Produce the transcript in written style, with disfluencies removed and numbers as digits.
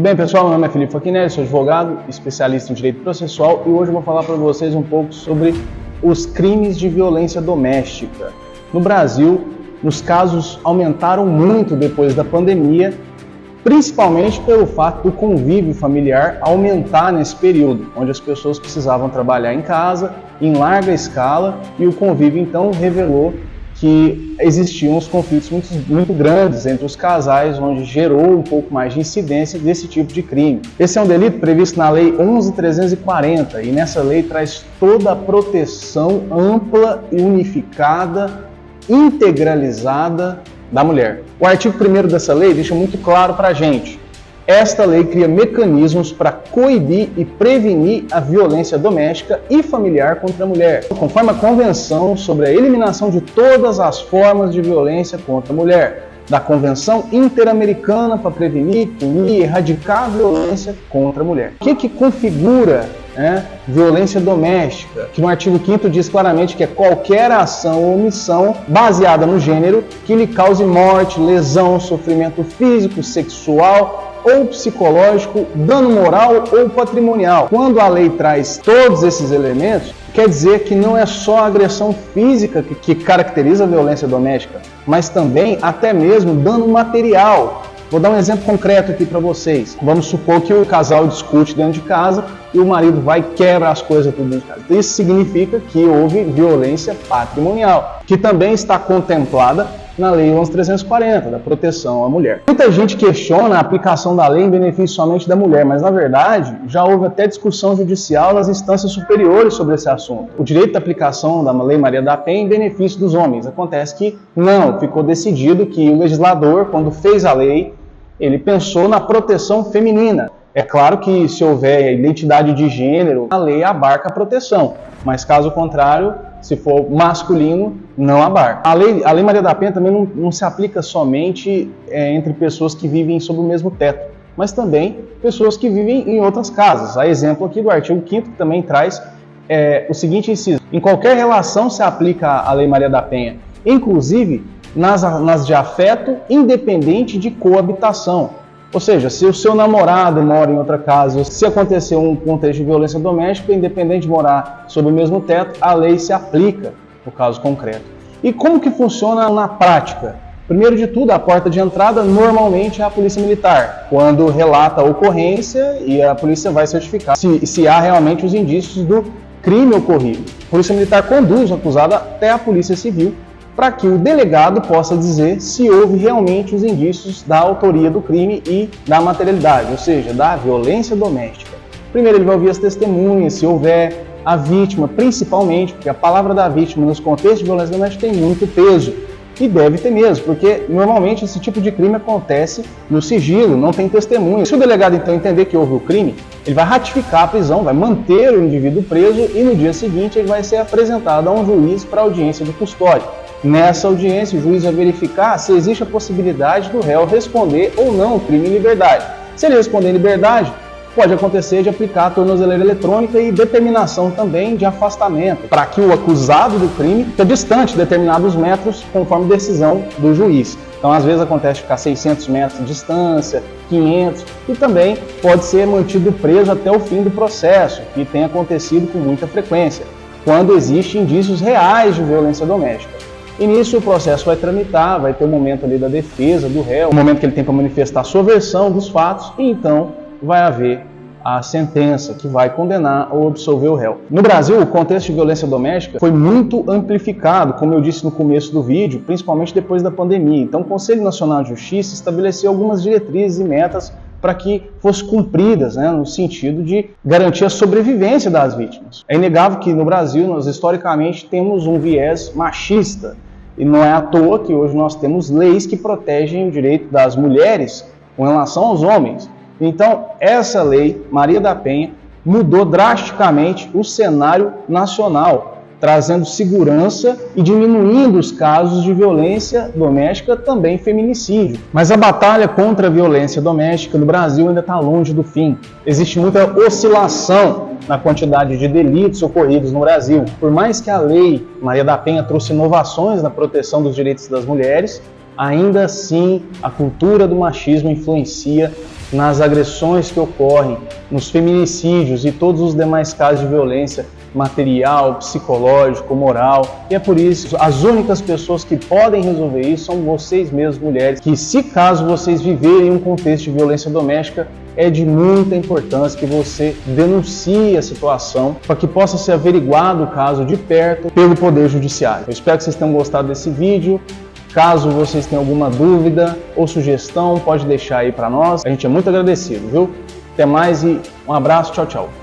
bem, pessoal? Meu nome é Felipe Faquinelli, sou advogado, especialista em direito processual e hoje eu vou falar para vocês um pouco sobre os crimes de violência doméstica. No Brasil, os casos aumentaram muito depois da pandemia, principalmente pelo fato do convívio familiar aumentar nesse período, onde as pessoas precisavam trabalhar em casa, em larga escala, e o convívio então revelou que existiam os conflitos muito grandes entre os casais, onde gerou um pouco mais de incidência desse tipo de crime. Esse é um delito previsto na Lei 11.340 e nessa lei traz toda a proteção ampla e unificada, integralizada da mulher. O artigo 1º dessa lei deixa muito claro para a gente. Esta lei cria mecanismos para coibir e prevenir a violência doméstica e familiar contra a mulher, conforme a Convenção sobre a Eliminação de Todas as Formas de Violência contra a Mulher, da Convenção Interamericana para Prevenir, Punir e Erradicar a Violência contra a Mulher. O que configura violência doméstica? Que no artigo 5º diz claramente que é qualquer ação ou omissão baseada no gênero que lhe cause morte, lesão, sofrimento físico, sexual ou psicológico, dano moral ou patrimonial. Quando a lei traz todos esses elementos, quer dizer que não é só a agressão física que caracteriza a violência doméstica, mas também até mesmo dano material. Vou dar um exemplo concreto aqui para vocês. Vamos supor que o casal discute dentro de casa e o marido vai e quebra as coisas tudo dentro de casa. Isso significa que houve violência patrimonial, que também está contemplada na Lei 11.340, da proteção à mulher. Muita gente questiona a aplicação da lei em benefício somente da mulher, mas na verdade já houve até discussão judicial nas instâncias superiores sobre esse assunto. O direito da aplicação da Lei Maria da Penha em benefício dos homens. Acontece que não, ficou decidido que o legislador, quando fez a lei, ele pensou na proteção feminina. É claro que se houver identidade de gênero, a lei abarca a proteção, mas caso contrário, se for masculino, não abarca. A lei Maria da Penha também não se aplica somente entre pessoas que vivem sob o mesmo teto, mas também pessoas que vivem em outras casas. Há exemplo aqui do artigo 5º, que também traz o seguinte inciso: em qualquer relação se aplica a Lei Maria da Penha, inclusive nas de afeto independente de coabitação. Ou seja, se o seu namorado mora em outra casa, se acontecer um contexto de violência doméstica, independente de morar sob o mesmo teto, a lei se aplica no caso concreto. E como que funciona na prática? Primeiro de tudo, a porta de entrada normalmente é a polícia militar, quando relata a ocorrência e a polícia vai certificar se há realmente os indícios do crime ocorrido. A polícia militar conduz o acusado até a polícia civil, para que o delegado possa dizer se houve realmente os indícios da autoria do crime e da materialidade, ou seja, da violência doméstica. Primeiro ele vai ouvir as testemunhas, se houver a vítima, principalmente, porque a palavra da vítima nos contextos de violência doméstica tem muito peso, e deve ter mesmo, porque normalmente esse tipo de crime acontece no sigilo, não tem testemunha. Se o delegado então entender que houve o crime, ele vai ratificar a prisão, vai manter o indivíduo preso e no dia seguinte ele vai ser apresentado a um juiz para audiência de custódia. Nessa audiência, o juiz vai verificar se existe a possibilidade do réu responder ou não o crime em liberdade. Se ele responder em liberdade, pode acontecer de aplicar a tornozeleira eletrônica e determinação também de afastamento, para que o acusado do crime fique distante de determinados metros, conforme decisão do juiz. Então, às vezes acontece de ficar 600 metros de distância, 500, e também pode ser mantido preso até o fim do processo, que tem acontecido com muita frequência, quando existem indícios reais de violência doméstica. E nisso o processo vai tramitar, vai ter o momento ali da defesa do réu, o momento que ele tem para manifestar a sua versão dos fatos, e então vai haver a sentença que vai condenar ou absolver o réu. No Brasil, o contexto de violência doméstica foi muito amplificado, como eu disse no começo do vídeo, principalmente depois da pandemia. Então o Conselho Nacional de Justiça estabeleceu algumas diretrizes e metas para que fossem cumpridas, no sentido de garantir a sobrevivência das vítimas. É inegável que no Brasil, nós historicamente temos um viés machista, e não é à toa que hoje nós temos leis que protegem o direito das mulheres com relação aos homens. Então, essa lei, Maria da Penha, mudou drasticamente o cenário nacional, trazendo segurança e diminuindo os casos de violência doméstica, também feminicídio. Mas a batalha contra a violência doméstica no Brasil ainda está longe do fim. Existe muita oscilação na quantidade de delitos ocorridos no Brasil. Por mais que a lei Maria da Penha trouxe inovações na proteção dos direitos das mulheres, ainda assim a cultura do machismo influencia nas agressões que ocorrem, nos feminicídios e todos os demais casos de violência material, psicológico, moral. E é por isso, as únicas pessoas que podem resolver isso são vocês mesmos, mulheres, que se caso vocês viverem um contexto de violência doméstica, é de muita importância que você denuncie a situação para que possa ser averiguado o caso de perto pelo Poder Judiciário. Eu espero que vocês tenham gostado desse vídeo. Caso vocês tenham alguma dúvida ou sugestão, pode deixar aí para nós. A gente é muito agradecido, viu? Até mais e um abraço, tchau, tchau.